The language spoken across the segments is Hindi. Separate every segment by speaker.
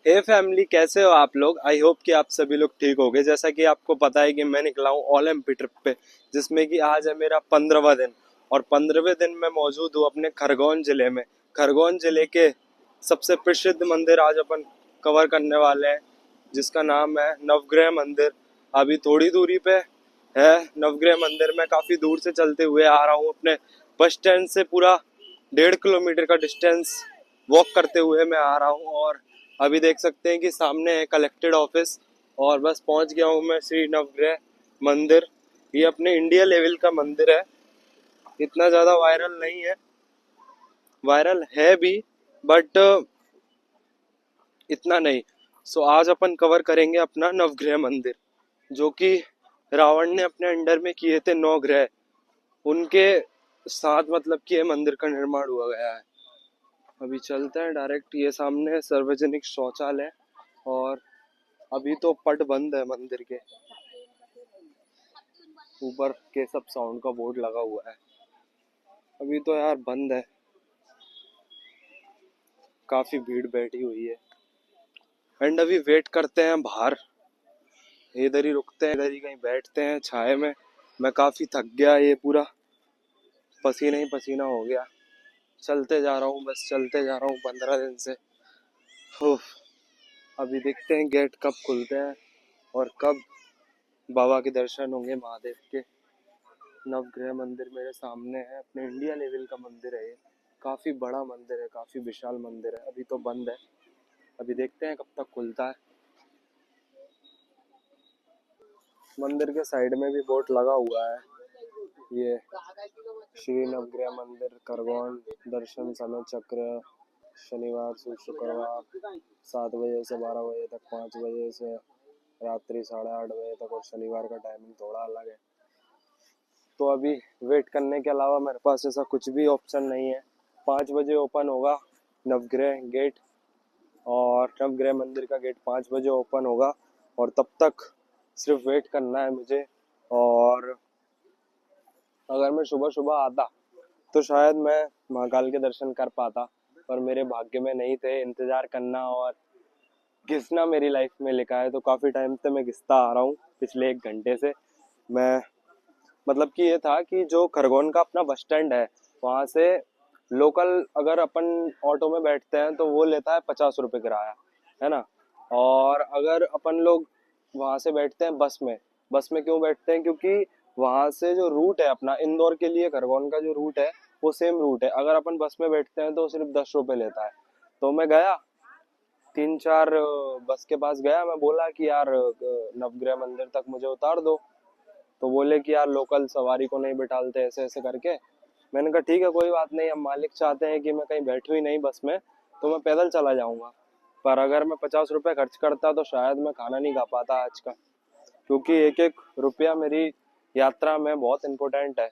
Speaker 1: हे फैमिली, कैसे हो आप लोग। आई होप कि आप सभी लोग ठीक होंगे। जैसा कि आपको पता है कि मैं निकला हूँ ओलंपिक ट्रिप पे, जिसमें कि आज है मेरा 15वां दिन। और 15वें दिन में मौजूद हूँ अपने खरगोन जिले में। खरगोन जिले के सबसे प्रसिद्ध मंदिर आज अपन कवर करने वाले हैं, जिसका नाम है नवग्रह मंदिर। अभी थोड़ी दूरी पे है नवग्रह मंदिर। मैं काफी दूर से चलते हुए आ रहा हूँ अपने बस स्टैंड से। पूरा 1.5 किलोमीटर का डिस्टेंस वॉक करते हुए मैं आ रहा हूँ। और अभी देख सकते हैं कि सामने है कलेक्टेड ऑफिस, और बस पहुंच गया हूँ मैं श्री नवग्रह मंदिर। ये अपने इंडिया लेवल का मंदिर है, इतना ज़्यादा वायरल नहीं है, वायरल है भी बट इतना नहीं। सो आज अपन कवर करेंगे अपना नवग्रह मंदिर, जो कि रावण ने अपने अंडर में किए थे 9 ग्रह, उनके साथ मतलब कि ये मंदिर का निर्माण हुआ गया है। अभी चलते हैं डायरेक्ट। ये सामने सार्वजनिक शौचालय, और अभी तो पट बंद है मंदिर के। ऊपर के सब साउंड का बोर्ड लगा हुआ है, अभी तो यार बंद है। काफी भीड़ बैठी हुई है एंड अभी वेट करते हैं बाहर। इधर ही रुकते हैं, इधर ही कहीं बैठते हैं छाए में। मैं काफी थक गया, ये पूरा पसीना ही पसीना हो गया। चलते जा रहा हूँ, बस चलते जा रहा हूँ 15 दिन से। अभी देखते हैं गेट कब खुलते हैं और कब बाबा के दर्शन होंगे महादेव के। नवग्रह मंदिर मेरे सामने है, अपने इंडिया लेवल का मंदिर है ये। काफ़ी बड़ा मंदिर है, काफ़ी विशाल मंदिर है। अभी तो बंद है, अभी देखते हैं कब तक खुलता है। मंदिर के साइड में भी बोर्ड लगा हुआ है, ये श्री नवग्रह मंदिर खरगोन, दर्शन समय चक्र, शनिवार से शुक्रवार 7 बजे से 12 बजे तक, 5 बजे से रात्रि 8:30 बजे तक, और शनिवार का टाइमिंग थोड़ा अलग है। तो अभी वेट करने के अलावा मेरे पास ऐसा कुछ भी ऑप्शन नहीं है। 5 बजे ओपन होगा नवग्रह गेट, और नवग्रह मंदिर का गेट 5 बजे ओपन होगा, और तब तक सिर्फ वेट करना है मुझे। और अगर मैं सुबह सुबह आता तो शायद मैं महाकाल के दर्शन कर पाता, पर मेरे भाग्य में नहीं थे। इंतज़ार करना और घिसना मेरी लाइफ में लिखा है, तो काफ़ी टाइम से मैं घिसता आ रहा हूँ। पिछले 1 घंटे से मैं मतलब कि ये था कि जो खरगोन का अपना बस स्टैंड है, वहाँ से लोकल अगर अपन ऑटो में बैठते हैं तो वो लेता है 50 रुपये किराया, है ना। और अगर अपन लोग वहाँ से बैठते हैं बस में क्यों बैठते हैं, क्योंकि वहाँ से जो रूट है अपना इंदौर के लिए खरगोन का जो रूट है वो सेम रूट है। अगर अपन बस में बैठते हैं तो सिर्फ 10 रुपये लेता है। तो मैं गया 3-4 बस के पास गया, मैं बोला कि यार नवग्रह मंदिर तक मुझे उतार दो। तो बोले कि यार लोकल सवारी को नहीं बिठालते, ऐसे ऐसे करके। मैंने कहा ठीक है, कोई बात नहीं, अब मालिक चाहते हैं कि मैं कहीं बैठूं ही नहीं बस में, तो मैं पैदल चला जाऊंगा। पर अगर मैं 50 रुपये खर्च करता तो शायद मैं खाना नहीं खा पाता आज का, क्योंकि एक एक रुपया मेरी यात्रा में बहुत इम्पोर्टेंट है।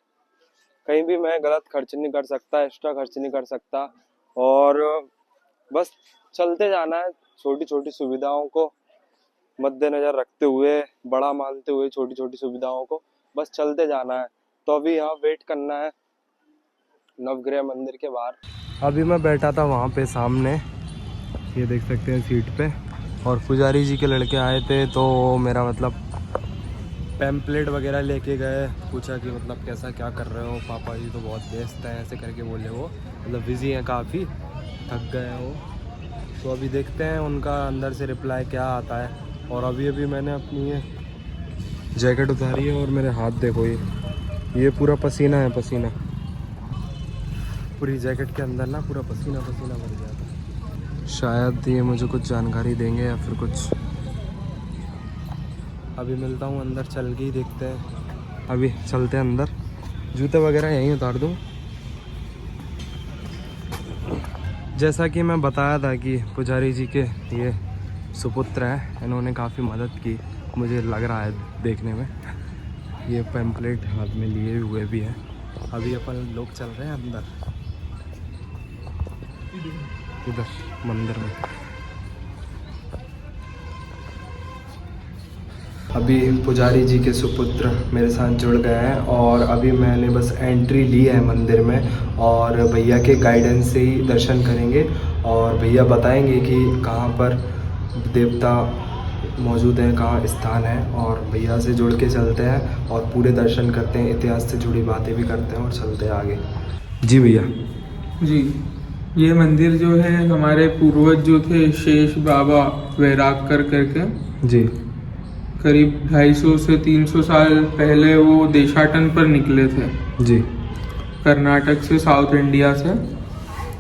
Speaker 1: कहीं भी मैं गलत खर्च नहीं कर सकता, एक्स्ट्रा खर्च नहीं कर सकता, और बस चलते जाना है। छोटी छोटी सुविधाओं को मद्देनजर रखते हुए, बड़ा मानते हुए छोटी छोटी सुविधाओं को बस चलते जाना है। तो अभी यहाँ वेट करना है नवग्रह मंदिर के बाहर। अभी मैं बैठा था वहाँ पे सामने, ये देख सकते हैं सीट पे, और पुजारी जी के लड़के आए थे, तो मेरा मतलब पैम्पलेट वगैरह लेके गए। पूछा कि मतलब कैसा क्या कर रहे हो, पापा जी तो बहुत व्यस्त हैं, ऐसे करके बोले। वो मतलब बिजी हैं, काफ़ी थक गए हैं वो। तो अभी देखते हैं उनका अंदर से रिप्लाई क्या आता है। और अभी अभी मैंने अपनी ये जैकेट उतारी है, और मेरे हाथ देखो, ये पूरा पसीना है, पसीना पूरी जैकेट के अंदर ना पूरा पसीना पसीना भर गया था। शायद ये मुझे कुछ जानकारी देंगे या फिर कुछ। अभी मिलता हूँ अंदर, चल के ही देखते हैं। अभी चलते हैं अंदर, जूते वगैरह यहीं उतार दूँ। जैसा कि मैं बताया था कि पुजारी जी के ये सुपुत्र हैं, इन्होंने काफ़ी मदद की, मुझे लग रहा है देखने में। ये पैम्पलेट हाथ में लिए हुए भी हैं। अभी अपन लोग चल रहे हैं अंदर, इधर मंदिर में। अभी पुजारी जी के सुपुत्र मेरे साथ जुड़ गए हैं, और अभी मैंने बस एंट्री ली है मंदिर में, और भैया के गाइडेंस से ही दर्शन करेंगे। और भैया बताएंगे कि कहाँ पर देवता मौजूद हैं का स्थान है, और भैया से जुड़ के चलते हैं और पूरे दर्शन करते हैं, इतिहास से जुड़ी बातें भी करते हैं और चलते हैं आगे। जी भैया।
Speaker 2: जी, ये मंदिर जो है हमारे पूर्वज जो थे शेष बाबा वैरागकर करके, जी, करीब 250 से 300 साल पहले वो देशाटन पर निकले थे, जी, कर्नाटक से, साउथ इंडिया से।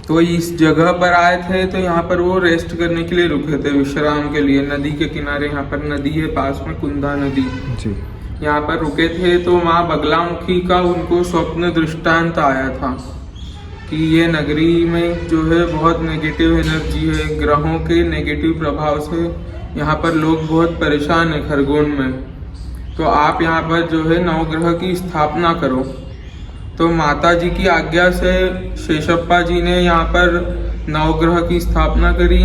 Speaker 2: तो इस जगह पर आए थे, तो यहाँ पर वो रेस्ट करने के लिए रुके थे, विश्राम के लिए। नदी के किनारे, यहाँ पर नदी है पास में, कुंदा नदी, जी, यहाँ पर रुके थे। तो माँ बगलामुखी का उनको स्वप्न दृष्टांत आया था कि ये नगरी में जो है बहुत नेगेटिव एनर्जी है, ग्रहों के नेगेटिव प्रभाव से यहाँ पर लोग बहुत परेशान है खरगोन में। तो आप यहाँ पर जो है नवग्रह की स्थापना करो। तो माता जी की आज्ञा से शेषप्पा जी ने यहाँ पर नवग्रह की स्थापना करी।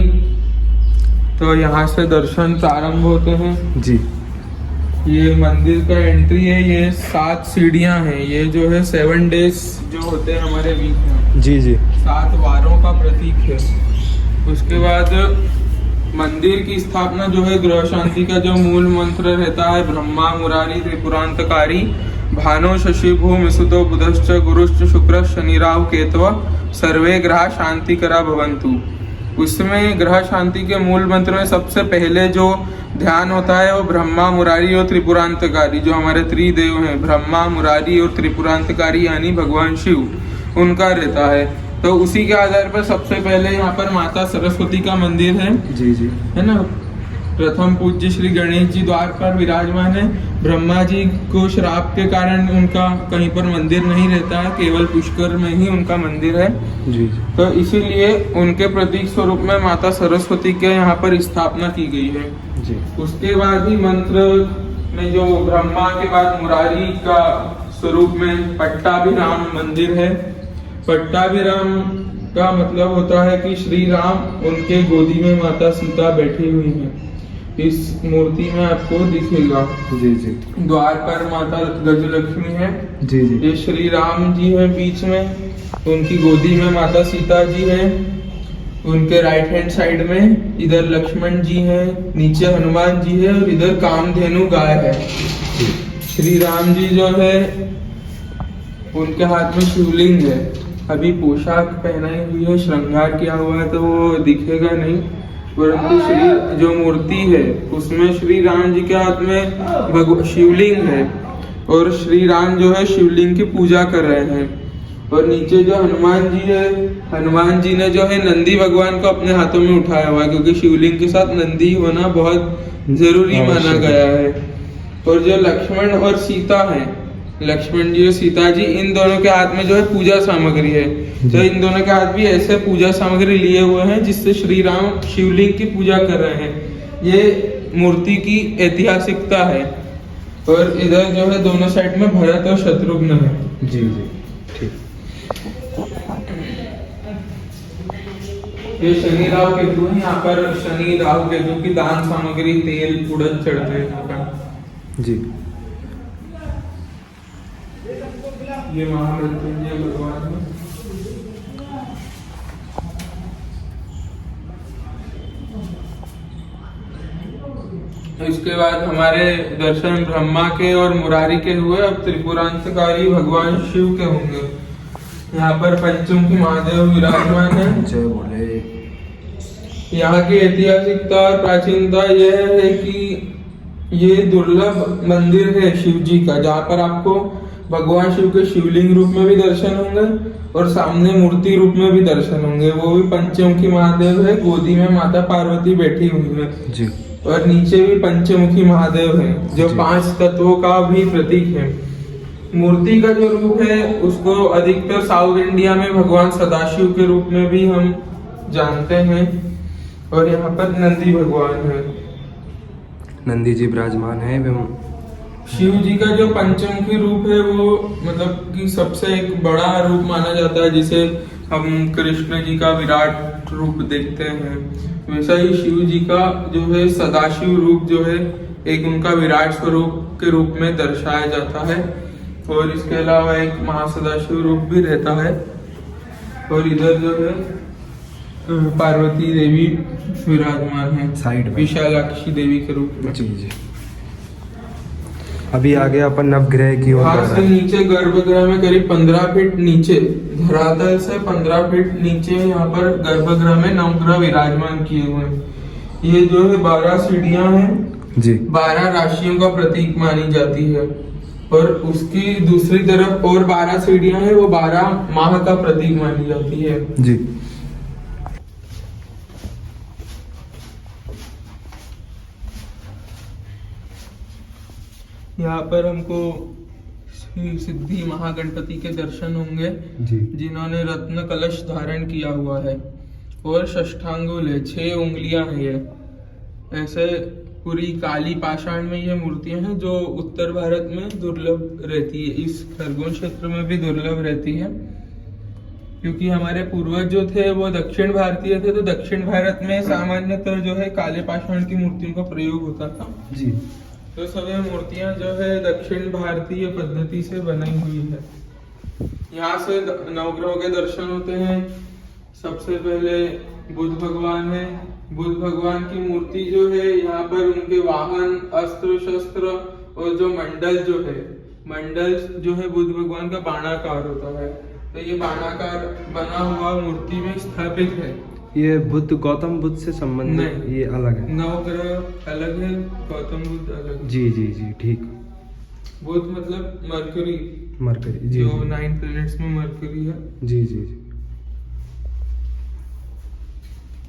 Speaker 2: तो यहाँ से दर्शन प्रारंभ होते हैं। जी, ये मंदिर का एंट्री है। ये 7 सीढ़ियाँ हैं। ये जो है 7 डेज जो होते हैं हमारे वीक में, जी जी, 7 वारों का प्रतीक है। उसके बाद मंदिर की स्थापना जो है, ग्रह शांति का जो मूल मंत्र रहता है, ब्रह्मा मुरारी त्रिपुरांतकारी भानो शशि भूमि सुतो बुधश्च गुरुश्च शुक्र शनि राहु केतव सर्वे ग्रह शांति करा भवंतु। उसमें ग्रह शांति के मूल मंत्र में सबसे पहले जो ध्यान होता है वो ब्रह्मा मुरारी और त्रिपुरांतकारी, जो हमारे त्रिदेव हैं, ब्रह्मा मुरारी और त्रिपुरांतकारी यानी भगवान शिव, उनका रहता है। तो उसी के आधार पर सबसे पहले यहाँ पर माता सरस्वती का मंदिर है, जी जी, है ना। प्रथम पूज्य श्री गणेश जी द्वार पर विराजमान है। ब्रह्मा जी को श्राप के कारण उनका कहीं पर मंदिर नहीं रहता है, केवल पुष्कर में ही उनका मंदिर है, जी। तो इसीलिए उनके प्रतीक स्वरूप में माता सरस्वती के यहाँ पर स्थापना की गई है, जी। उसके बाद ही मंत्र में जो ब्रह्मा के बाद मुरारी का स्वरूप में पट्टाभिराम मंदिर है। पट्टाभिराम का मतलब होता है कि श्री राम, उनके गोदी में माता सीता बैठी हुई है। इस मूर्ति में आपको दिखेगा, जी जी। द्वार पर माता गजलक्ष्मी है, जी जी। ये श्री राम जी है बीच में, उनकी गोदी में माता सीता जी है। उनके राइट हैंड साइड में इधर लक्ष्मण जी हैं, नीचे हनुमान जी है और इधर कामधेनु गाय है। श्री राम जी जो है उनके हाथ में शिवलिंग है। अभी पोशाक पहनाई हुई है, श्रृंगार किया हुआ है, तो वो दिखेगा नहीं, परंतु श्री जो मूर्ति है उसमें श्री राम जी के हाथ में शिवलिंग है और श्री राम जो है शिवलिंग की पूजा कर रहे हैं। और नीचे जो हनुमान जी है, हनुमान जी ने जो है नंदी भगवान को अपने हाथों में उठाया हुआ है, क्योंकि शिवलिंग के साथ नंदी होना बहुत जरूरी माना गया है। और जो लक्ष्मण और सीता है, लक्ष्मण जी और सीता जी, इन दोनों के हाथ में जो है पूजा सामग्री है। तो इन दोनों के हाथ भी ऐसे पूजा सामग्री लिए हुए हैं जिससे श्री राम शिवलिंग की पूजा कर रहे हैं। ये मूर्ति की ऐतिहासिकता है। और इधर जो है दोनों साइड में भरत और शत्रुघ्न है, जी जी, ठीक। ये शनि राहु केतु है। यहाँ पर शनि राहु केतु की दान सामग्री, तेल उड़द चढ़ते हैं यहाँ पर, जी। ये महामृत्युंजय भगवान है। इसके बाद हमारे दर्शन ब्रह्मा के और मुरारी के हुए। अब त्रिपुरांतकारी भगवान शिव के होंगे। यहाँ पर पंचमुखी महादेव विराजमान है। जय बोले। यहाँ की ऐतिहासिकता और प्राचीनता यह है कि ये दुर्लभ मंदिर है शिव जी का, जहाँ पर आपको भगवान शिव के शिवलिंग रूप में भी दर्शन होंगे और सामने मूर्ति रूप में भी दर्शन होंगे। वो भी पंचमुखी महादेव है, गोदी में माता पार्वती बैठी हुई है, जी। और नीचे भी पंचमुखी महादेव है, जो 5 तत्वों का भी प्रतीक है। मूर्ति का जो रूप है उसको अधिकतर साउथ इंडिया में भगवान सदाशिव के रूप में भी हम जानते हैं। और यहाँ पर नंदी भगवान है, नंदी जी विराजमान है। शिव जी का जो पंचमुखी रूप है वो मतलब कि सबसे एक बड़ा रूप माना जाता है, जिसे हम कृष्ण जी का विराट रूप देखते हैं। वैसा ही शिव जी का जो है सदाशिव रूप जो है एक उनका विराट स्वरूप के रूप में दर्शाया जाता है। और इसके अलावा एक महासदाशिव रूप भी रहता है। और इधर जो है पार्वती देवी विराजमान है
Speaker 1: साइड में।
Speaker 2: विशालाक्षी देवी के रूप में।
Speaker 1: जी जी। अभी आगे अपन नवग्रह की ओर
Speaker 2: वहां
Speaker 1: बढ़
Speaker 2: से
Speaker 1: रहे हैं।
Speaker 2: नीचे गर्भगृह में करीब 15 फीट नीचे, धरातल से 15 फीट नीचे यहाँ पर गर्भगृह में नवग्रह विराजमान किए हुए हैं। ये जो है 12 सीढ़ियां हैं
Speaker 1: जी
Speaker 2: 12 राशियों का प्रतीक मानी जाती है, और उसकी दूसरी तरफ और 12 सीढ़ियां हैं, वो 12 माह का प्रतीक मानी जाती है।
Speaker 1: जी।
Speaker 2: यहाँ पर हमको श्री सिद्धि महागणपति के दर्शन होंगे,
Speaker 1: जी
Speaker 2: जिन्होंने रत्न कलश धारण किया हुआ है और षष्ठांगुल है, 6 उंगलियां हैं ये। ऐसे पूरी काली पाषाण में ये मूर्तियां हैं जो उत्तर भारत में दुर्लभ रहती है, इस खरगोन क्षेत्र में भी दुर्लभ रहती है, क्योंकि हमारे पूर्वज जो थे वो दक्षिण भारतीय थे, तो दक्षिण भारत में सामान्यतः जो है काले पाषाण की मूर्तियों का प्रयोग होता था।
Speaker 1: जी।
Speaker 2: तो सभी मूर्तियां जो है दक्षिण भारतीय पद्धति से बनाई हुई है। यहाँ से नवग्रहों के दर्शन होते हैं। सबसे पहले बुद्ध भगवान है। बुद्ध भगवान की मूर्ति जो है, यहाँ पर उनके वाहन, अस्त्र शस्त्र और जो मंडल जो है, मंडल जो है बुद्ध भगवान का बाणाकार होता है, तो ये बाणाकार बना हुआ मूर्ति में स्थापित है।
Speaker 1: ये बुद्ध गौतम बुद्ध से संबंधित,
Speaker 2: नहीं,
Speaker 1: ये अलग है।
Speaker 2: नवग्रह अलग है, गौतम बुद्ध अलग है।
Speaker 1: जी जी जी ठीक।
Speaker 2: बुध मतलब मरकरी,
Speaker 1: मरकरी जी
Speaker 2: जो
Speaker 1: जी
Speaker 2: 9 प्लैनेट्स में मरकरी है,
Speaker 1: जी जी जी।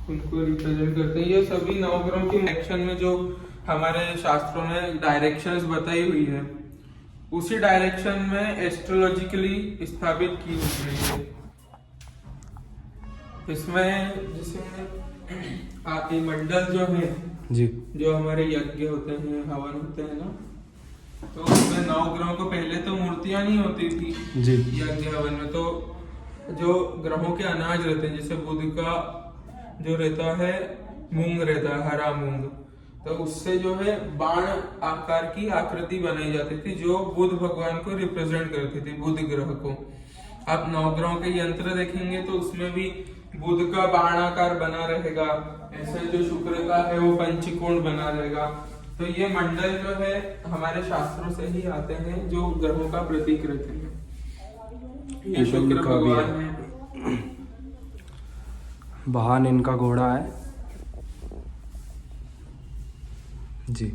Speaker 2: उनको रिप्रेजेंट करते हैं। ये सभी नवग्रहों की एक्शन में जो हमारे शास्त्रों में डायरेक्शंस बताई हुई है, उसी डायरेक्शन में एस्ट्रोलॉजिकली स्थापित की हुई है। इसमें जैसे आपके मंडल जो है
Speaker 1: जी
Speaker 2: जो हमारे यज्ञ होते हैं, हवन होते हैं ना, तो उसमें 9 ग्रहों को पहले तो मूर्तियां नहीं होती थी
Speaker 1: जी
Speaker 2: यज्ञ हवन में, तो जो ग्रहों के अनाज रहते हैं, जैसे बुध का जो रहता है मूंग रहता है, हरा मूंग, तो उससे जो है बाण आकार की आकृति बनाई जाती थी, जो बुध भगवान को रिप्रेजेंट करती थी, बुध ग्रह को। आप 9 ग्रहों के यंत्र देखेंगे तो उसमें भी बुध का बाणाकार बना रहेगा, ऐसे जो शुक्र का है वो पंचकोण बना रहेगा। तो ये मंडल जो है हमारे शास्त्रों से ही आते हैं, जो ग्रहों का प्रतीक रहते हैं। ये शुक्र भगवान है,
Speaker 1: वाहन इनका घोड़ा है। जी।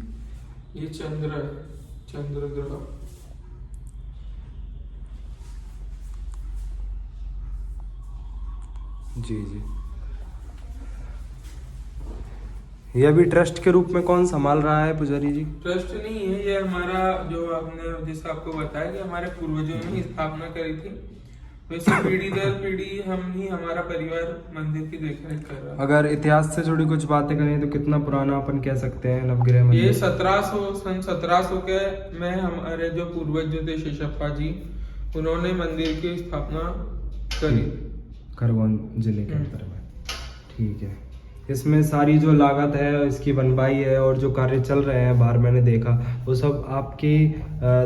Speaker 2: ये चंद्र है, चंद्र ग्रह।
Speaker 1: जी जी। ये अभी ट्रस्ट के रूप में कौन संभाल रहा है पुजारी जी?
Speaker 2: ट्रस्ट नहीं है, ये हमारा जो आपने जैसे आपको बताया कि हमारे पूर्वजों ने ही स्थापना करी थी, वैसे पीढ़ी दर पीढ़ी हम ही, हमारा परिवार मंदिर की देखरेख कर रहा है।
Speaker 1: अगर इतिहास से जुड़ी कुछ बातें करें तो कितना पुराना अपन कह सकते हैं नवग्रह मंदिर?
Speaker 2: ये 1700 के में हमारे जो पूर्वज जो थे शेषप्पा जी, उन्होंने मंदिर की स्थापना करी
Speaker 1: खरगोन जिले के अंदर में। ठीक है। इसमें सारी जो लागत है, इसकी बनवाई है और जो कार्य चल रहे हैं बाहर मैंने देखा, वो सब आपकी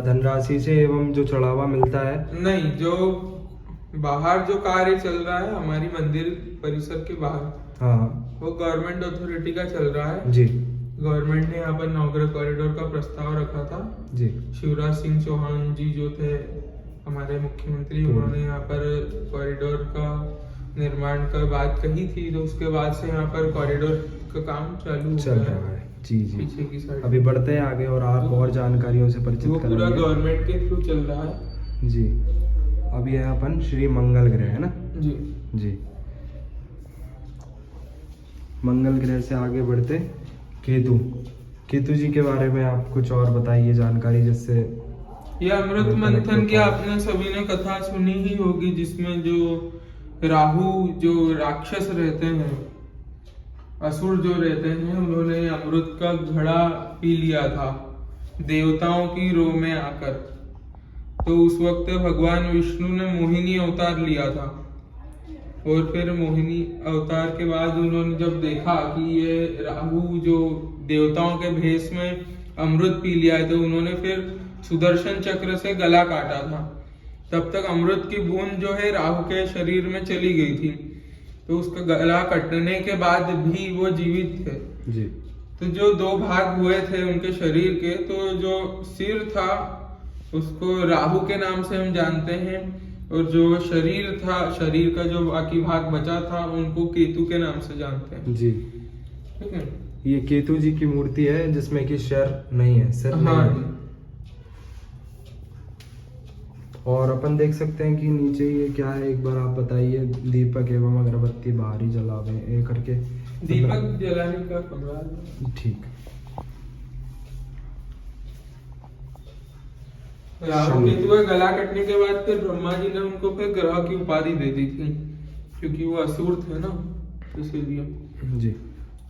Speaker 1: धनराशि से एवं जो चढ़ावा मिलता है?
Speaker 2: नहीं, जो बाहर जो कार्य चल रहा है हमारी मंदिर परिसर के बाहर,
Speaker 1: हाँ,
Speaker 2: वो गवर्नमेंट अथॉरिटी का चल रहा है
Speaker 1: जी।
Speaker 2: गवर्नमेंट ने यहाँ पर नवग्रह कॉरिडोर का प्रस्ताव रखा था
Speaker 1: जी।
Speaker 2: शिवराज सिंह चौहान जी जो थे हमारे मुख्यमंत्री, उन्होंने यहाँ पर कॉरिडोर का निर्माण का बात कही थी, तो उसके बाद से यहाँ पर कॉरिडोर का काम चालू
Speaker 1: चल रहा है। जी जी।
Speaker 2: पीछे की साइड
Speaker 1: अभी बढ़ते हैं आगे और आप और जानकारियों से परिचित
Speaker 2: वो पूरा
Speaker 1: कराएंगे।
Speaker 2: गवर्नमेंट के थ्रू चल रहा है।
Speaker 1: जी। अभी है अपन श्री मंगल ग्रह, है ना?
Speaker 2: जी
Speaker 1: जी। मंगल ग्रह से आगे बढ़ते केतु। केतु जी के बारे में आप कुछ और बताइए जानकारी, जिससे
Speaker 2: ये अमृत मंथन की आपने सभी ने कथा सुनी ही होगी, जिसमें जो राहु जो राक्षस रहते हैं, असुर जो रहते हैं, उन्होंने अमृत का घड़ा पी लिया था देवताओं की रो में आकर। तो उस वक्त भगवान विष्णु ने मोहिनी अवतार लिया था, और फिर मोहिनी अवतार के बाद उन्होंने जब देखा कि ये राहु जो देवताओं के भेष में अमृत पी लिया है, तो उन्होंने फिर सुदर्शन चक्र से गला काटा था। तब तक अमृत की बूंद जो है राहु के शरीर में चली गई थी। तो उसका गला कटने के बाद भी वो जीवित थे।
Speaker 1: जी।
Speaker 2: तो जो दो भाग हुए थे उनके शरीर के, तो जो सिर था उसको राहु के नाम से हम जानते हैं, और जो शरीर था, शरीर का जो बाकी भाग बचा था, उनको केतु के नाम से जानते हैं।
Speaker 1: जी।
Speaker 2: ठीक है,
Speaker 1: ये केतु जी की मूर्ति है जिसमें कि सिर नहीं है, सिर नहीं
Speaker 2: हाँ
Speaker 1: है। और अपन देख सकते हैं कि नीचे ये क्या है, एक बार आप बताइए। दीपक एवं अगरबत्ती बाहर ही जलावे ये करके,
Speaker 2: दीपक जलाने का कमरा है।
Speaker 1: ठीक।
Speaker 2: राहु केतु का गला कटने के बाद फिर ब्रह्मा जी ने उनको फिर ग्रह की उपाधि दे दी थी, क्योंकि वो असुर थे ना, इसीलिए।
Speaker 1: जी।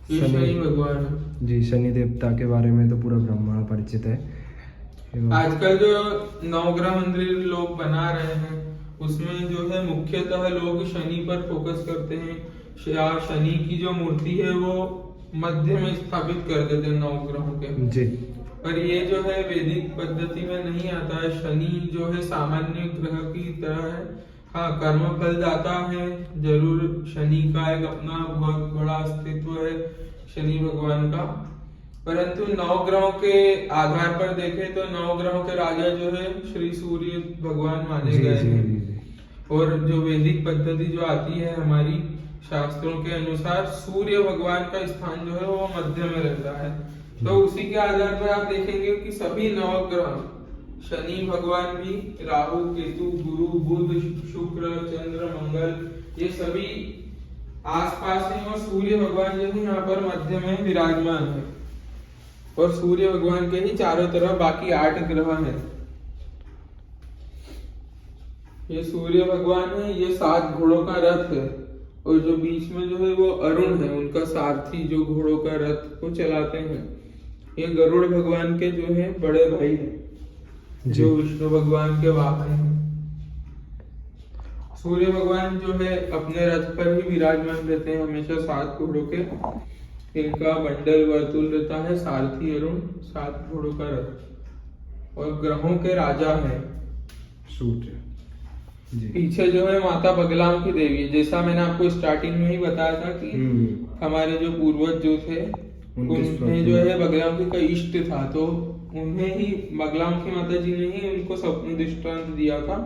Speaker 2: ये शनि भगवान है।
Speaker 1: जी, शनि देवता के बारे में तो पूरा ब्रह्मांड परिचित है।
Speaker 2: आजकल जो नवग्रह मंदिर लोग बना रहे हैं, उसमें जो है मुख्यतः लोग शनि पर फोकस करते हैं, या शनि की जो मूर्ति है वो मध्य में स्थापित कर देते हैं नवग्रहों के।
Speaker 1: जी।
Speaker 2: पर ये जो है वैदिक पद्धति में नहीं आता है। शनि जो है सामान्य ग्रह की तरह है, हाँ कर्म फल दाता है जरूर। शनि का एक अपना बहुत बड़ा अस्तित्व है शनि भगवान का, परंतु नवग्रहों के आधार पर देखें तो नवग्रहों के राजा जो है श्री सूर्य भगवान माने गए हैं। और जो वैदिक पद्धति जो आती है हमारी शास्त्रों के अनुसार, सूर्य भगवान का स्थान जो है वो मध्य में रहता है। तो उसी के आधार पर आप देखेंगे कि सभी नवग्रह, शनि भगवान भी, राहु केतु गुरु बुध शुक्र चंद्र मंगल, ये सभी आसपास हैं, और सूर्य भगवान जो है यहाँ पर मध्य में विराजमान है। और सूर्य भगवान के ही चारों तरफ बाकी 8 ग्रह हैं। ये सूर्य भगवान है, ये 7 घोड़ों का रथ है, और जो बीच में जो है वो अरुण है, उनका सारथी जो घोड़ों का रथ को चलाते हैं। ये गरुड़ भगवान के जो है बड़े भाई हैं, जो विष्णु भगवान के वाहन हैं। सूर्य भगवान जो है अपने रथ पर ही विराजमान रहते हैं हमेशा 7 घोड़ों के। इनका बंडल वर्तुल रहता है, सारथी अरुण, 7 घोड़ों का रथ, और ग्रहों के राजा है सूर्य। पीछे जो है माता बगलाम की देवी है, जैसा मैंने आपको स्टार्टिंग में ही बताया था कि हमारे जो पूर्वज जो थे उन्हें जो है बगलामुखी का इष्ट था, तो उन्हें ही बगलामुखी माता जी ने ही उनको स्वप्न दृष्टांत दिया था।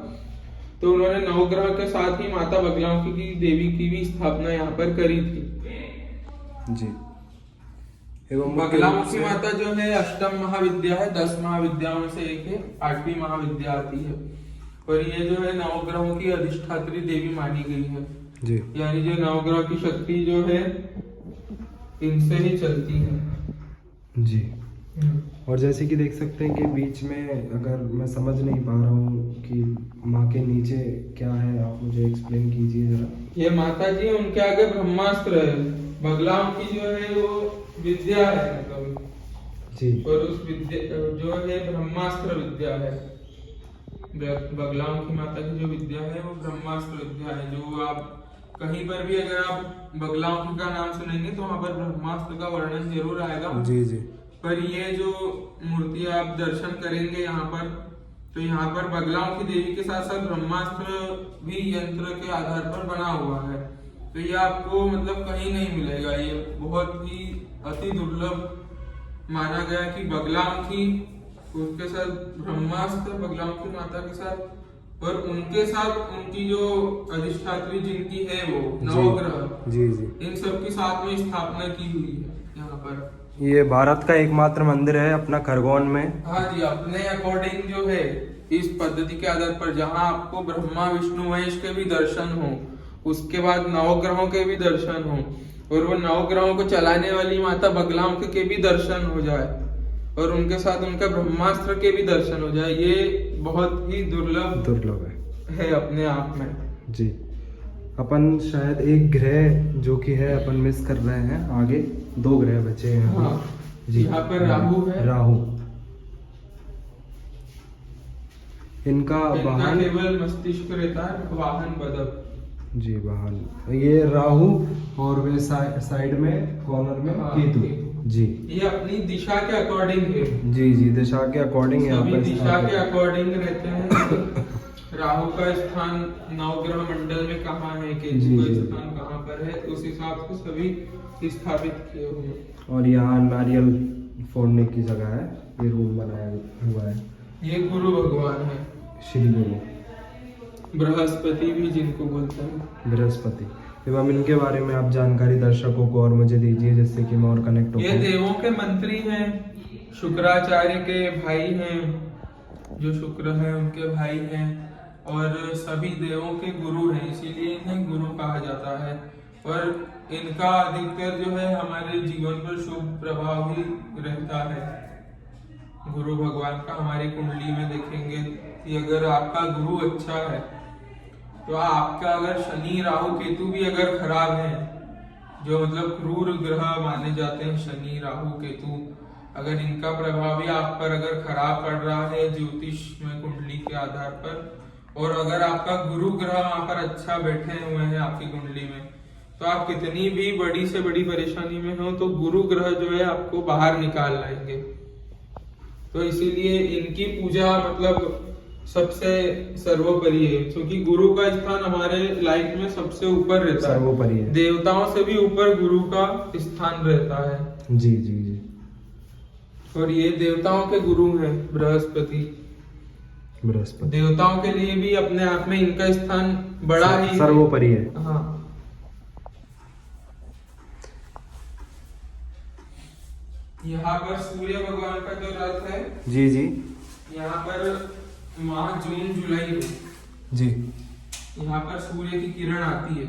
Speaker 2: तो उन्होंने नवग्रह के साथ ही माता बगलामुखी की देवी की भी स्थापना यहाँ पर करी थी।
Speaker 1: जी।
Speaker 2: एवं बगलामुखी माता जो है अष्टम महाविद्या है, 10 महाविद्याओं में से एक है, 8वीं महाविद्या आती है। और ये जो है नवग्रहों की अधिष्ठात्री देवी मानी गई है जी। यानी जो नवग्रह की शक्ति जो है इनसे ही चलती है जी।
Speaker 1: और जैसे कि देख सकते हैं कि बीच में, अगर मैं समझ नहीं पा रहा हूँ कि माँ के नीचे क्या है, आप मुझे एक्सप्लेन कीजिए जरा।
Speaker 2: ये माता जी, उनके आगे ब्रह्मास्त्र है। बगलामुखी जो है वो विद्या है मतलब जी, और उस विद्या जो है ब्रह्मास्त्र विद्या है। बगलामुखी माता की जो विद्या है वो ब्रह्मास्त्र विद्या है, जो आप कहीं पर भी अगर आप बगलामुखी का नाम सुनेंगे तो वहाँ पर ब्रह्मास्त्र का वर्णन जरूर आएगा
Speaker 1: जी जी।
Speaker 2: पर ये जो मूर्ति आप दर्शन करेंगे यहाँ पर, तो यहाँ पर बगलामुखी देवी के साथ साथ ब्रह्मास्त्र भी यंत्र के आधार पर बना हुआ है। तो ये आपको मतलब कहीं नहीं मिलेगा, ये बहुत ही अति दुर्लभ माना गया कि बगलामुखी, उसके साथ ब्रह्मास्त्र, बगलामुखी माता के साथ, और उनके साथ उनकी जो अधिष्ठात्री जिनकी है वो नवग्रह जी जी, इन सब की साथ में स्थापना की हुई है यहाँ पर।
Speaker 1: ये भारत का एकमात्र मंदिर है अपना खरगोन में।
Speaker 2: हाँ जी, अपने अकॉर्डिंग जो है इस पद्धति के आधार पर, जहाँ आपको ब्रह्मा विष्णु महेश के भी दर्शन हो, उसके बाद नवग्रहों के भी दर्शन हो, और वो नवग्रहों को चलाने वाली माता बगलामुखी के भी दर्शन हो जाए, और उनके साथ उनका ब्रह्मास्त्र के भी दर्शन हो जाए, ये बहुत ही दुर्लभ है अपने आप में
Speaker 1: जी। अपन शायद एक ग्रह जो कि है अपन मिस कर रहे हैं, आगे 2 ग्रह बचे हैं।
Speaker 2: हाँ जी, यहाँ पर राहु है।
Speaker 1: राहु, इनका वाहन
Speaker 2: केवल मस्तिष्क रहता है, वाहन बदक
Speaker 1: जी, वाहन ये राहु, और वे साइड में कॉर्नर में केतु जी।
Speaker 2: ये अपनी दिशा के अकॉर्डिंग है
Speaker 1: जी जी, दिशा के अकॉर्डिंग यहाँ पर
Speaker 2: दिशा के अकॉर्डिंग रहते हैं। राहु का स्थान नवग्रह मंडल में कहाँ है, केतु का स्थान कहाँ पर पर है, उस हिसाब से सभी स्थापित किए हुए हैं।
Speaker 1: और यहाँ नारियल फोड़ने की जगह है, ये रूम बनाया हुआ है।
Speaker 2: ये गुरु भगवान है,
Speaker 1: श्री गुरु
Speaker 2: बृहस्पति भी जिनको बोलते हैं।
Speaker 1: बृहस्पति। एवं इनके बारे में आप जानकारी दर्शकों को और मुझे दीजिए, जिससे कि मैं और कनेक्ट हो
Speaker 2: ये
Speaker 1: पाऊं।
Speaker 2: देवों के मंत्री हैं, शुक्राचार्य के भाई हैं, जो शुक्र है उनके भाई हैं, और सभी देवों के गुरु हैं, इसीलिए इन्हें गुरु कहा जाता है। और इनका अधिकतर जो है हमारे जीवन पर शुभ प्रभाव ही रहता है। गुरु भगवान का हमारी कुंडली में देखेंगे कि अगर आपका गुरु अच्छा है तो आपका अगर शनि राहु केतु भी अगर खराब है, जो मतलब क्रूर ग्रह माने जाते हैं शनि राहु केतु, अगर इनका प्रभाव भी आप पर अगर खराब पड़ रहा है ज्योतिष में कुंडली के आधार पर, और अगर आपका गुरु ग्रह वहां पर अच्छा बैठे हुए हैं आपकी कुंडली में, तो आप कितनी भी बड़ी से बड़ी परेशानी में हो तो गुरु ग्रह जो है आपको बाहर निकाल लाएंगे। तो इसीलिए इनकी पूजा मतलब सबसे सर्वोपरि है, क्योंकि गुरु का स्थान हमारे लाइफ में सबसे ऊपर रहता है,
Speaker 1: सर्वोपरि है।
Speaker 2: देवताओं से भी ऊपर गुरु का स्थान रहता है।
Speaker 1: जी जी जी।
Speaker 2: और ये देवताओं के गुरु हैं बृहस्पति।
Speaker 1: बृहस्पति
Speaker 2: देवताओं के लिए भी अपने आप में इनका स्थान बड़ा ही
Speaker 1: सर्वोपरि है।
Speaker 2: हाँ। यहाँ पर सूर्य भगवान का जो रथ है,
Speaker 1: जी जी।
Speaker 2: यहाँ पर माह जून जुलाई में
Speaker 1: जी।
Speaker 2: यहाँ पर सूर्य की किरण आती है।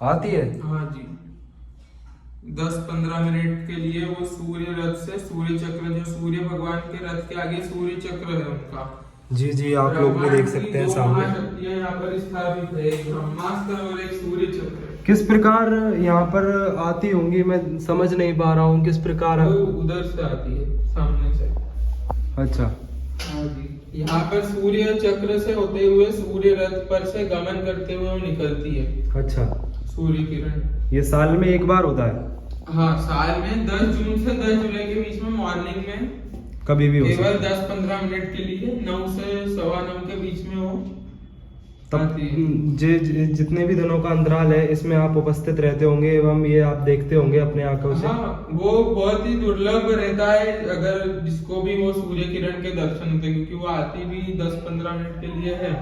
Speaker 1: आती है?
Speaker 2: हाँ जी। 10-15 मिनट के लिए वो सूर्य रथ से सूर्य चक्र, जो सूर्य भगवान के रथ के आगे सूर्य चक्र है उनका।
Speaker 1: जी जी, आप लोग भी देख सकते हैं सामने।
Speaker 2: महाशक्तियां यहाँ पर स्थापित है, एक ब्रह्मास्त्र और एक सूर्य चक्र।
Speaker 1: किस प्रकार यहाँ पर आती होंगी, मैं समझ नहीं पा रहा हूँ किस प्रकार।
Speaker 2: वो उधर से आती है, सामने से।
Speaker 1: अच्छा।
Speaker 2: हाँ जी। यहाँ पर सूर्य चक्र से होते हुए सूर्य रथ पर से गमन करते हुए वो निकलती है।
Speaker 1: अच्छा।
Speaker 2: सूर्य किरण
Speaker 1: ये साल में एक बार होता है?
Speaker 2: हाँ, साल में 10 जून से 10 जुलाई के बीच में मॉर्निंग में
Speaker 1: कभी भी हो सकता है।
Speaker 2: केवल 10-15 मिनट के लिए 9 से 9:15 के बीच में वो
Speaker 1: तब जितने भी दिनों का अंतराल है इसमें आप उपस्थित रहते होंगे एवं ये आप देखते होंगे अपने आंखों से।
Speaker 2: हाँ, वो बहुत ही दुर्लभ रहता है अगर जिसको भी वो सूर्य किरण के दर्शन होते हैं, क्योंकि वो आती भी 10-15 मिनट के लिए है।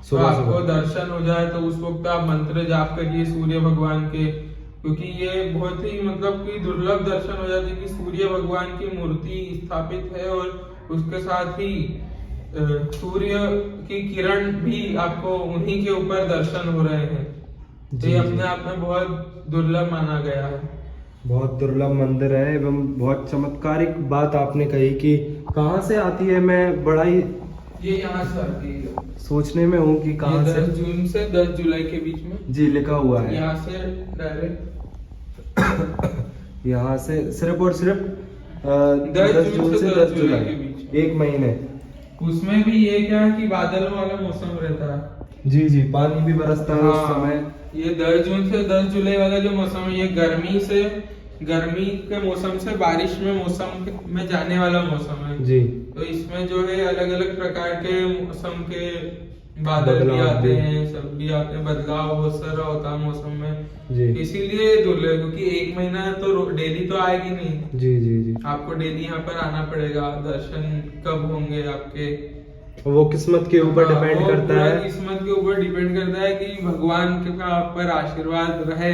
Speaker 2: तो आपको दर्शन हो जाए तो उस वक्त आप मंत्र जाप करिए सूर्य भगवान के, क्योंकि ये बहुत ही मतलब कि दुर्लभ दर्शन हो जाते हैं कि सूर्य भगवान की मूर्ति स्थापित है और उसके साथ ही सूर्य की किरण भी आपको उन्हीं के ऊपर दर्शन हो रहे हैं। तो ये अपने आप में बहुत दुर्लभ माना गया है।
Speaker 1: बहुत दुर्लभ मंदिर है एवं बहुत चमत्कारिक बात आपने कही कि कहाँ से आती है। मैं बड़ा ही
Speaker 2: ये यहाँ से आती है,
Speaker 1: सोचने में हूँ कि कहाँ से।
Speaker 2: 10 जून से 10 जुलाई के बीच में
Speaker 1: जी लिखा हुआ है
Speaker 2: यहाँ से डायरेक्ट।
Speaker 1: यहाँ से सिर्फ और सिर्फ
Speaker 2: 10 जून से 10 जुलाई के बीच,
Speaker 1: एक महीने।
Speaker 2: उसमें भी ये क्या है कि बादल वाला मौसम रहता है।
Speaker 1: जी जी, पानी भी बरसता है उस समय।
Speaker 2: ये 10 जून से 10 जुलाई वाला जो मौसम है, ये गर्मी के मौसम से बारिश में मौसम में जाने वाला मौसम है
Speaker 1: जी।
Speaker 2: तो इसमें जो है अलग अलग प्रकार के मौसम के बादल भी आते हैं, सब भी आते हैं, बदलाव बहुत सारा होता है मौसम में
Speaker 1: जी।
Speaker 2: इसीलिए दुर्लभ, क्योंकि एक महीना तो डेली तो आएगी नहीं।
Speaker 1: जी जी जी।
Speaker 2: आपको डेली यहाँ पर आना पड़ेगा। दर्शन कब होंगे आपके,
Speaker 1: वो किस्मत के ऊपर डिपेंड करता है।
Speaker 2: किस्मत के ऊपर डिपेंड करता है कि भगवान का आप पर आशीर्वाद रहे,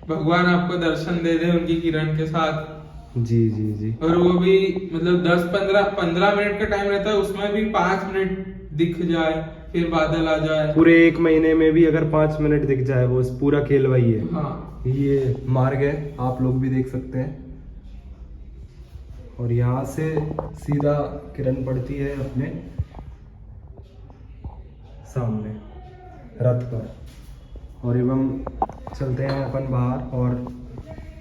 Speaker 2: भगवान आपको दर्शन दे दे उनकी किरण के साथ।
Speaker 1: जी जी जी।
Speaker 2: और वो भी मतलब 10-15 मिनट का टाइम रहता है, उसमें भी 5 मिनट दिख जाए फिर बादल आ जाए।
Speaker 1: पूरे एक महीने में भी अगर 5 मिनट दिख जाए, वो पूरा खेल वही है।
Speaker 2: हाँ।
Speaker 1: ये मार्ग है, आप लोग भी देख सकते हैं। और यहाँ से सीधा किरण पड़ती है अपने सामने रथ पर। और एवं चलते हैं अपन बाहर और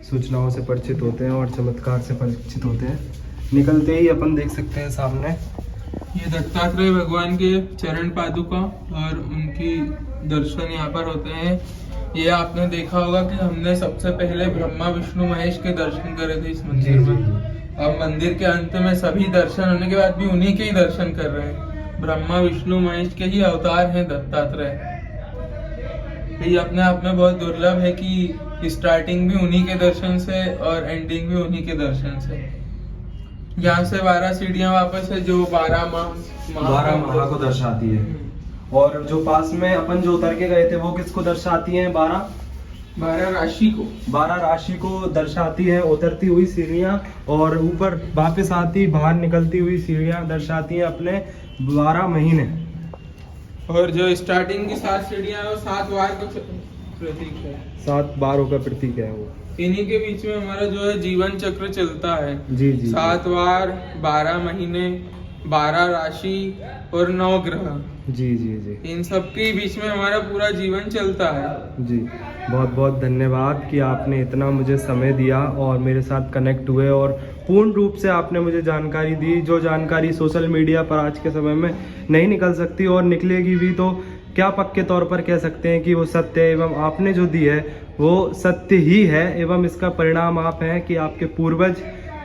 Speaker 1: सूचनाओं से परिचित होते हैं और चमत्कार से परिचित होते हैं। निकलते ही अपन देख सकते हैं सामने
Speaker 2: ये दत्तात्रेय भगवान के चरण पादुका और उनकी दर्शन यहाँ पर होते हैं। ये आपने देखा होगा कि हमने सबसे पहले ब्रह्मा विष्णु महेश के दर्शन करे थे इस मंदिर में। अब मंदिर के अंत में सभी दर्शन होने के बाद भी उन्हीं के ही दर्शन कर रहे हैं। ब्रह्मा विष्णु महेश के ही अवतार हैं दत्तात्रेय। ये अपने आप में बहुत दुर्लभ है कि स्टार्टिंग भी उन्हीं के दर्शन से और एंडिंग भी उन्हीं के दर्शन से। यहाँ से 12 सीढ़ियाँ वापस है जो 12
Speaker 3: माह को दर्शाती है। और जो पास में अपन जो उतर के गए थे वो किसको दर्शाती हैं?
Speaker 2: 12 राशि को,
Speaker 3: 12 राशि को दर्शाती है उतरती हुई सीढ़ियाँ, और ऊपर वापस आती बाहर निकलती हुई सीढ़ियाँ दर्शाती हैं अपने 12 महीने।
Speaker 2: और जो स्टार्टिंग की 7 सीढ़ियाँ है वो 7 वार का प्रतीक है,
Speaker 3: 7 बारों का प्रतीक है वो।
Speaker 2: इन्हीं के बीच में हमारा जो है जीवन चक्र चलता है।
Speaker 3: जी जी
Speaker 2: 7 वार, 12 महीने, 12 राशि और 9 ग्रह,
Speaker 3: जी जी जी
Speaker 2: इन सब के बीच में हमारा पूरा जीवन चलता है।
Speaker 3: जी। बहुत बहुत धन्यवाद कि आपने इतना मुझे समय दिया और मेरे साथ कनेक्ट हुए, और पूर्ण रूप से आपने मुझे जानकारी दी, जो जानकारी सोशल मीडिया पर आज के समय में नहीं निकल सकती, और निकलेगी भी तो क्या पक्के तौर पर कह सकते हैं कि वो सत्य है, एवं आपने जो दी है वो सत्य ही है। एवं इसका परिणाम आप हैं कि आपके पूर्वज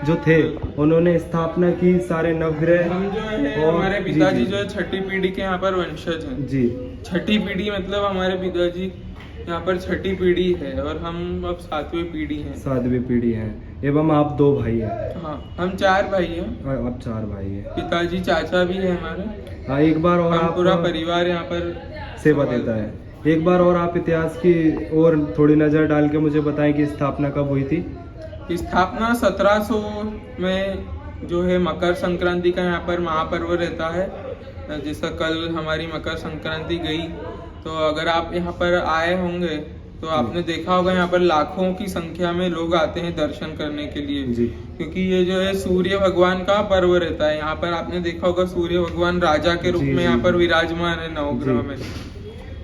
Speaker 3: जो थे उन्होंने स्थापना की सारे नवग्रह।
Speaker 2: हम जो है
Speaker 3: और
Speaker 2: हमारे पिताजी
Speaker 3: जी,
Speaker 2: जो है 6ठी पीढ़ी के यहाँ पर वंशज हैं।
Speaker 3: जी
Speaker 2: 6ठी पीढ़ी मतलब हमारे पिताजी यहाँ पर 6ठी पीढ़ी है और हम अब 7वीं पीढ़ी हैं।
Speaker 3: 7वीं पीढ़ी है। एवं आप 2 भाई हैं?
Speaker 2: हाँ, हम 4 भाई हैं।
Speaker 3: आप 4 भाई हैं।
Speaker 2: पिताजी चाचा भी है हमारे।
Speaker 3: हाँ, एक बार और
Speaker 2: हम
Speaker 3: आप
Speaker 2: पूरा परिवार यहाँ पर
Speaker 3: सेवा देता है। एक बार और आप इतिहास की और थोड़ी नज़र डाल के मुझे बताएं कि स्थापना कब हुई थी?
Speaker 2: स्थापना 1700 में जो है मकर संक्रांति का यहाँ पर महापर्व रहता है। जैसा कल हमारी मकर संक्रांति गई, तो अगर आप यहाँ पर आए होंगे तो आपने देखा होगा यहाँ पर लाखों की संख्या में लोग आते हैं दर्शन करने के लिए
Speaker 3: जी।
Speaker 2: क्योंकि ये जो है सूर्य भगवान का पर्व रहता है। यहाँ पर आपने देखा होगा सूर्य भगवान राजा के रूप
Speaker 3: जी,
Speaker 2: में
Speaker 3: जी,
Speaker 2: यहाँ पर
Speaker 3: जी।
Speaker 2: विराजमान है नवग्रह
Speaker 3: जी।
Speaker 2: में।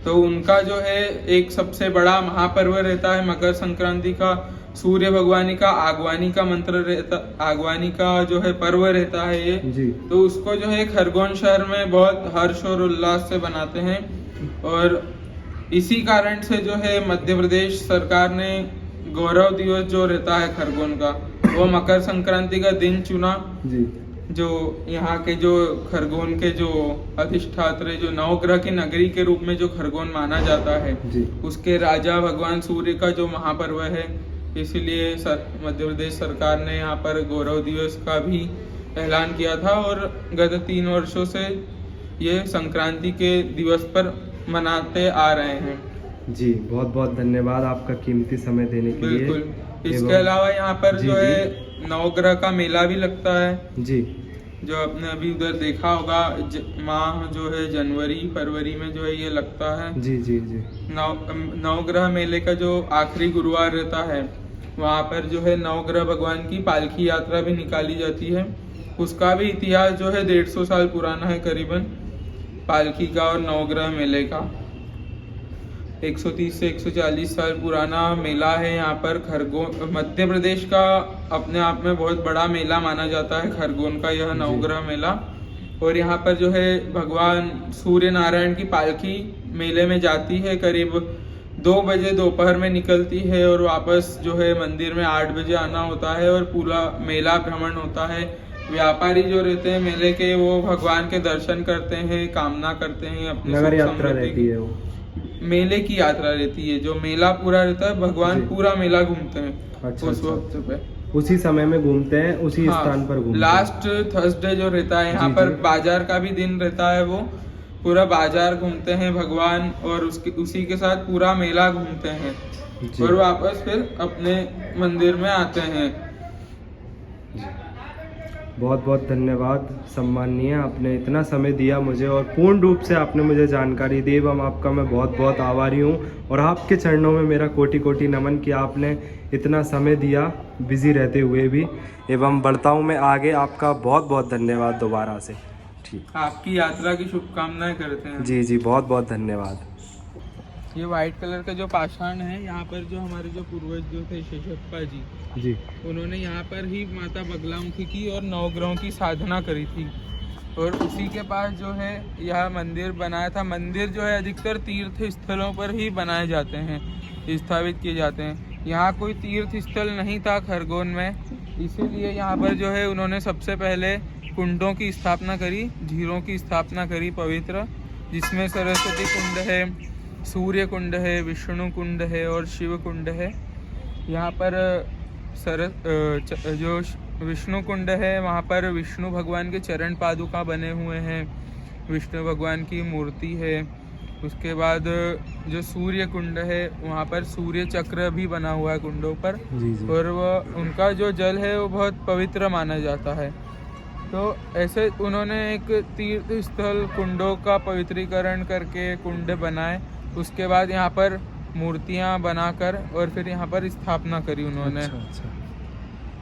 Speaker 2: तो उनका जो है एक सबसे बड़ा महापर्व रहता है मकर संक्रांति का। सूर्य भगवानी का आगवानी का मंत्र रहता, आगवानी का जो है पर्व रहता है ये
Speaker 3: जी।
Speaker 2: तो उसको जो है खरगोन शहर में बहुत हर्ष और उल्लास से बनाते हैं। और इसी कारण से जो है मध्य प्रदेश सरकार ने गौरव दिवस जो रहता है खरगोन का, वो मकर संक्रांति का दिन चुना।
Speaker 3: जी।
Speaker 2: जो यहाँ के जो खरगोन के जो अधिष्ठात्र जो नवग्रह की नगरी के रूप में जो खरगोन माना जाता है
Speaker 3: जी।
Speaker 2: उसके राजा भगवान सूर्य का जो महापर्व है, इसलिए मध्य प्रदेश सरकार ने यहाँ पर गौरव दिवस का भी ऐलान किया था और गत 3 वर्षों से ये संक्रांति के दिवस पर मनाते आ रहे हैं।
Speaker 3: जी, बहुत बहुत धन्यवाद आपका कीमती समय देने के लिए।
Speaker 2: बिल्कुल। इसके अलावा यहाँ पर
Speaker 3: जी,
Speaker 2: जो
Speaker 3: जी।
Speaker 2: है नवग्रह का मेला भी लगता है
Speaker 3: जी।
Speaker 2: जो आपने अभी उधर देखा होगा। माह जो है जनवरी फरवरी में जो है ये लगता है।
Speaker 3: जी जी जी।
Speaker 2: नवग्रह मेले का जो आखिरी गुरुवार रहता है वहाँ पर जो है नवग्रह भगवान की पालकी यात्रा भी निकाली जाती है। उसका भी इतिहास जो है 150 साल पुराना है करीबन, पालकी का और नवग्रह मेले का 130 से 140 साल पुराना मेला है। यहाँ पर खरगोन मध्य प्रदेश का अपने आप में बहुत बड़ा मेला माना जाता है खरगोन का यह नवग्रह मेला। और यहाँ पर जो है भगवान सूर्य नारायण की पालकी मेले में जाती है, करीब 2 बजे दोपहर में निकलती है और वापस जो है मंदिर में 8 बजे आना होता है और पूरा मेला भ्रमण होता है। व्यापारी जो रहते हैं मेले के वो भगवान के दर्शन करते हैं, कामना करते हैं अपनी
Speaker 3: नगर
Speaker 2: सुख
Speaker 3: यात्रा
Speaker 2: समृद्धि
Speaker 3: रहती है वो।
Speaker 2: मेले की यात्रा रहती है। जो मेला पूरा रहता है भगवान
Speaker 3: जी।
Speaker 2: पूरा मेला घूमते हैं
Speaker 3: अच्छा,
Speaker 2: उस
Speaker 3: अच्छा।
Speaker 2: वक्त पे।
Speaker 3: उसी समय में घूमते हैं, उसी स्थान पर घूमते हैं।
Speaker 2: लास्ट थर्सडे जो रहता है यहाँ
Speaker 3: जी,
Speaker 2: पर
Speaker 3: जी।
Speaker 2: बाजार का भी दिन रहता है, वो पूरा बाजार घूमते हैं भगवान और उसी के साथ पूरा मेला घूमते हैं
Speaker 3: जी।
Speaker 2: और वापस फिर अपने मंदिर में आते हैं।
Speaker 3: बहुत बहुत धन्यवाद सम्माननीय, आपने इतना समय दिया मुझे और पूर्ण रूप से आपने मुझे जानकारी दी, एवं आपका मैं बहुत बहुत आभारी हूँ। और आपके चरणों में मेरा कोटि कोटि नमन कि आपने इतना समय दिया बिजी रहते हुए भी। एवं बढ़ता हूँ मैं आगे, आपका बहुत बहुत धन्यवाद दोबारा से। ठीक,
Speaker 2: आपकी यात्रा की शुभकामनाएं करते हैं।
Speaker 3: जी जी, बहुत बहुत धन्यवाद।
Speaker 2: ये व्हाइट कलर का जो पाषाण है, यहाँ पर जो हमारे जो पूर्वज जो थे शेषप्पा जी, उन्होंने यहाँ पर ही माता बगलामुखी की और नवग्रहों की साधना करी थी और उसी के पास जो है यह मंदिर बनाया था। मंदिर जो है अधिकतर तीर्थ स्थलों पर ही बनाए जाते हैं, स्थापित किए जाते हैं। यहाँ कोई तीर्थ स्थल नहीं था खरगोन में, इसीलिए यहाँ पर जो है उन्होंने सबसे पहले कुंडों की स्थापना करी, झीलों की स्थापना करी पवित्र, जिसमें सरस्वती कुंड है, सूर्य कुंड है, विष्णु कुंड है और शिव कुंड है। यहाँ पर जो विष्णु कुंड है वहाँ पर विष्णु भगवान के चरण पादुका बने हुए हैं, विष्णु भगवान की मूर्ति है। उसके बाद जो सूर्य कुंड है वहाँ पर सूर्य चक्र भी बना हुआ है कुंडों पर।
Speaker 3: जी।
Speaker 2: और वह उनका जो जल है वो बहुत पवित्र माना जाता है। तो ऐसे उन्होंने एक तीर्थ स्थल कुंडों का पवित्रीकरण करके कुंड बनाए। उसके बाद यहाँ पर मूर्तियाँ बनाकर और फिर यहाँ पर स्थापना करी उन्होंने।
Speaker 3: अच्छा।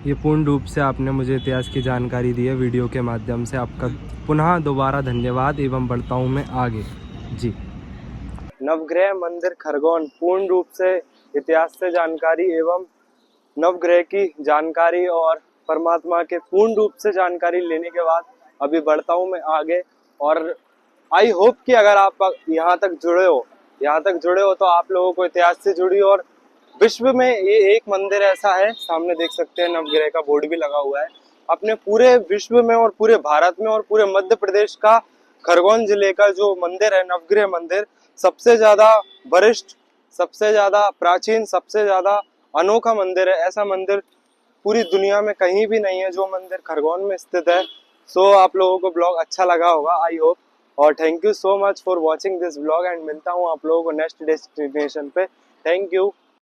Speaker 3: ये पूर्ण रूप से आपने मुझे इतिहास की जानकारी दी है वीडियो के माध्यम से। आपका पुनः दोबारा धन्यवाद एवं बढ़ता हूँ मैं आगे। जी।
Speaker 1: नवग्रह मंदिर खरगोन पूर्ण रूप से इतिहास से जानकारी एवं नवग्रह की जानकारी और परमात्मा के पूर्ण रूप से जानकारी लेने के बाद अभी बढ़ता हूँ मैं आगे। और आई होप कि अगर आप यहाँ तक जुड़े हो तो आप लोगों को इतिहास से जुड़ी और विश्व में ये एक मंदिर ऐसा है, सामने देख सकते हैं नवग्रह का बोर्ड भी लगा हुआ है। अपने पूरे विश्व में और पूरे भारत में और पूरे मध्य प्रदेश का खरगोन जिले का जो मंदिर है नवग्रह मंदिर, सबसे ज्यादा वरिष्ठ, सबसे ज्यादा प्राचीन, सबसे ज्यादा अनोखा मंदिर है। ऐसा मंदिर पूरी दुनिया में कहीं भी नहीं है जो मंदिर खरगोन में स्थित है। सो आप लोगों को ब्लॉग अच्छा लगा होगा आई होप, और thank you so much for watching this blog and मिलता हूँ आप लोगों को नेक्स्ट डेस्टिनेशन पे। Thank you.